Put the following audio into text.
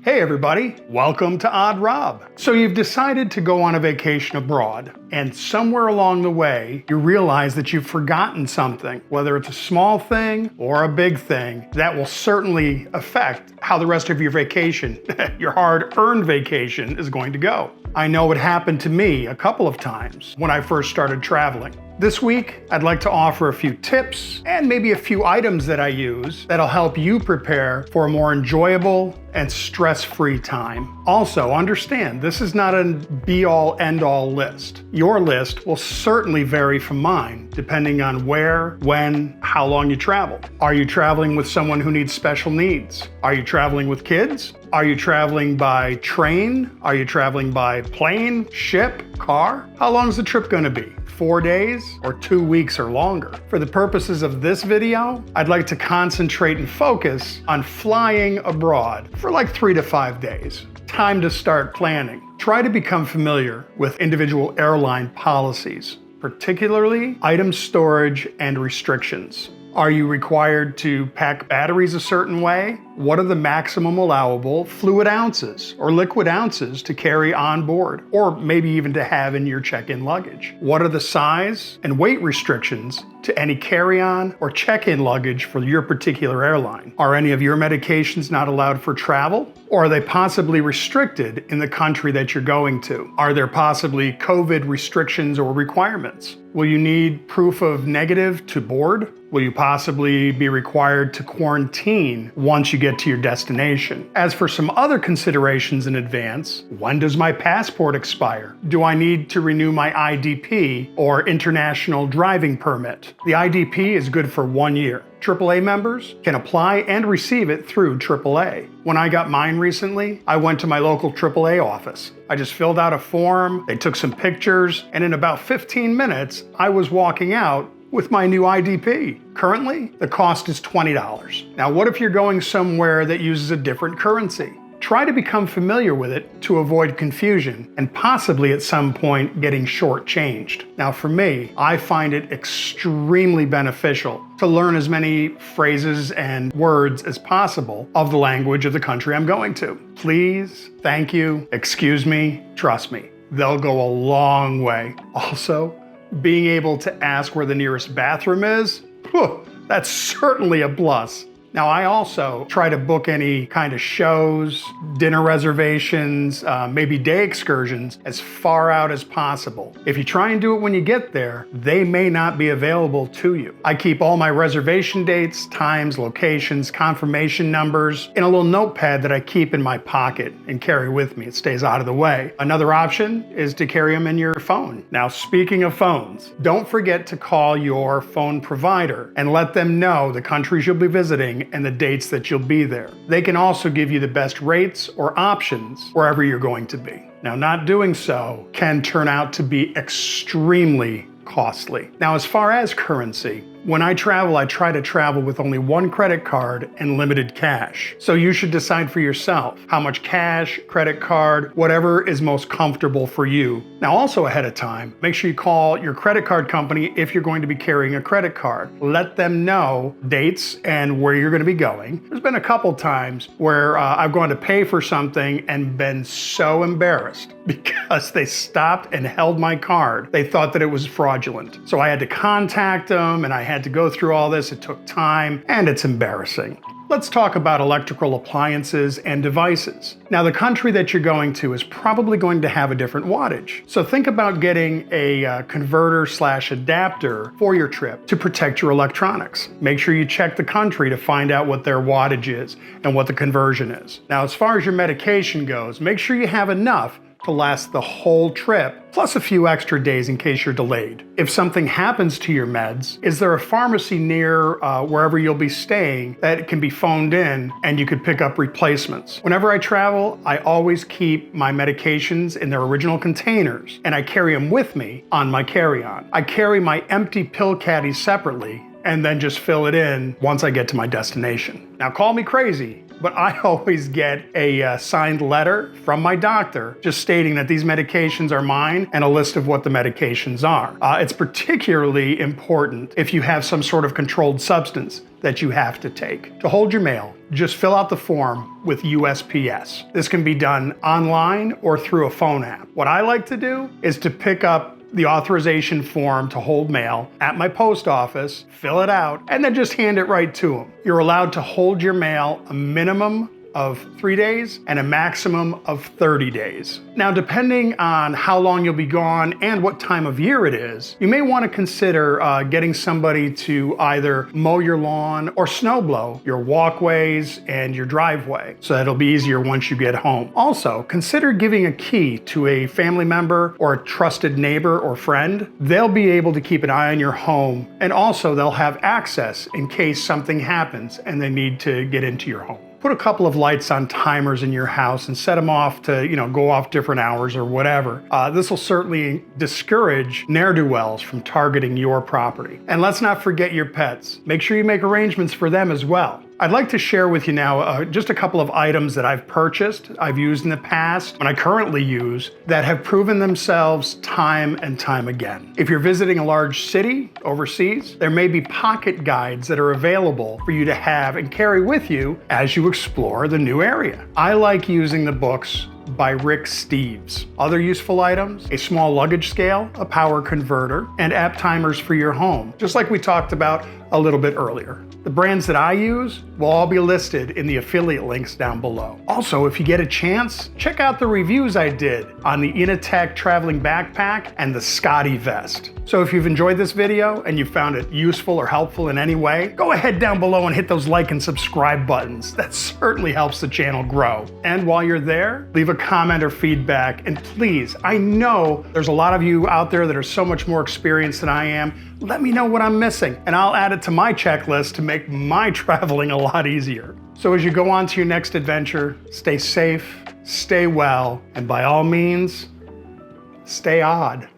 Hey everybody, welcome to Odd Rob. So you've decided to go on a vacation abroad, and somewhere along the way, you realize that you've forgotten something, whether it's a small thing or a big thing, that will certainly affect how the rest of your vacation, your hard-earned vacation, is going to go. I know it happened to me a couple of times when I first started traveling. This week, I'd like to offer a few tips and maybe a few items that I use that'll help you prepare for a more enjoyable and stress-free time. Also, understand this is not a be-all, end-all list. Your list will certainly vary from mine, depending on where, when, how long you travel. Are you traveling with someone who needs special needs? Are you traveling with kids? Are you traveling by train? Are you traveling by plane, ship, car? How long is the trip going to be? 4 days or 2 weeks or longer? For the purposes of this video, I'd like to concentrate and focus on flying abroad for like 3 to 5 days. Time to start planning. Try to become familiar with individual airline policies, particularly item storage and restrictions. Are you required to pack batteries a certain way? What are the maximum allowable fluid ounces or liquid ounces to carry on board, or maybe even to have in your check-in luggage? What are the size and weight restrictions to any carry-on or check-in luggage for your particular airline? Are any of your medications not allowed for travel, or are they possibly restricted in the country that you're going to? Are there possibly COVID restrictions or requirements? Will you need proof of negative to board? Will you possibly be required to quarantine once you get to your destination? As for some other considerations in advance, when does my passport expire? Do I need to renew my IDP or international driving permit? The IDP is good for 1 year. AAA members can apply and receive it through AAA. When I got mine recently, I went to my local AAA office. I just filled out a form, they took some pictures, and in about 15 minutes, I was walking out with my new IDP. Currently, the cost is $20. Now, what if you're going somewhere that uses a different currency? Try to become familiar with it to avoid confusion and possibly at some point getting shortchanged. Now for me, I find it extremely beneficial to learn as many phrases and words as possible of the language of the country I'm going to. Please, thank you, excuse me, trust me. They'll go a long way. Also, being able to ask where the nearest bathroom is, that's certainly a plus. Now, I also try to book any kind of shows, dinner reservations, maybe day excursions as far out as possible. If you try and do it when you get there, they may not be available to you. I keep all my reservation dates, times, locations, confirmation numbers in a little notepad that I keep in my pocket and carry with me. It stays out of the way. Another option is to carry them in your phone. Now, speaking of phones, don't forget to call your phone provider and let them know the countries you'll be visiting and the dates that you'll be there. They can also give you the best rates or options wherever you're going to be. Now, not doing so can turn out to be extremely costly. Now, as far as currency, when I travel, I try to travel with only one credit card and limited cash. So you should decide for yourself how much cash, credit card, whatever is most comfortable for you. Now, also ahead of time, make sure you call your credit card company if you're going to be carrying a credit card. Let them know dates and where you're going to be going. There's been a couple times where I've gone to pay for something and been so embarrassed because they stopped and held my card. They thought that it was fraudulent. So I had to contact them and I had to go through all this. It took time and it's embarrassing. Let's talk about electrical appliances and devices. Now, the country that you're going to is probably going to have a different wattage. So think about getting a converter/adapter for your trip to protect your electronics. Make sure you check the country to find out what their wattage is and what the conversion is. Now, as far as your medication goes, make sure you have enough to last the whole trip, plus a few extra days in case you're delayed. If something happens to your meds, is there a pharmacy near wherever you'll be staying that can be phoned in and you could pick up replacements? Whenever I travel, I always keep my medications in their original containers and I carry them with me on my carry-on. I carry my empty pill caddies separately and then just fill it in once I get to my destination. Now, call me crazy, but I always get a signed letter from my doctor just stating that these medications are mine and a list of what the medications are. It's particularly important if you have some sort of controlled substance that you have to take. To hold your mail, just fill out the form with USPS. This can be done online or through a phone app. What I like to do is to pick up the authorization form to hold mail at my post office, fill it out, and then just hand it right to them. You're allowed to hold your mail a minimum of 3 days and a maximum of 30 days. Now, depending on how long you'll be gone and what time of year it is, you may want to consider getting somebody to either mow your lawn or snow blow your walkways and your driveway, so that it'll be easier once you get home. Also, consider giving a key to a family member or a trusted neighbor or friend. They'll be able to keep an eye on your home, and also they'll have access in case something happens and they need to get into your home. Put a couple of lights on timers in your house and set them off to, go off different hours or whatever. This will certainly discourage ne'er-do-wells from targeting your property. And let's not forget your pets. Make sure you make arrangements for them as well. I'd like to share with you now just a couple of items that I've purchased, I've used in the past, and I currently use, that have proven themselves time and time again. If you're visiting a large city overseas, there may be pocket guides that are available for you to have and carry with you as you explore the new area. I like using the books by Rick Steves. Other useful items: a small luggage scale, a power converter, and app timers for your home, just like we talked about a little bit earlier. The brands that I use will all be listed in the affiliate links down below. Also, if you get a chance, check out the reviews I did on the Inatech traveling backpack and the Scotty vest. So if you've enjoyed this video and you found it useful or helpful in any way, go ahead down below and hit those like and subscribe buttons. That certainly helps the channel grow. And while you're there, leave a comment or feedback. And please, I know there's a lot of you out there that are so much more experienced than I am. Let me know what I'm missing, and I'll add it to my checklist to make my traveling a lot easier. So as you go on to your next adventure, stay safe, stay well, and by all means, stay odd.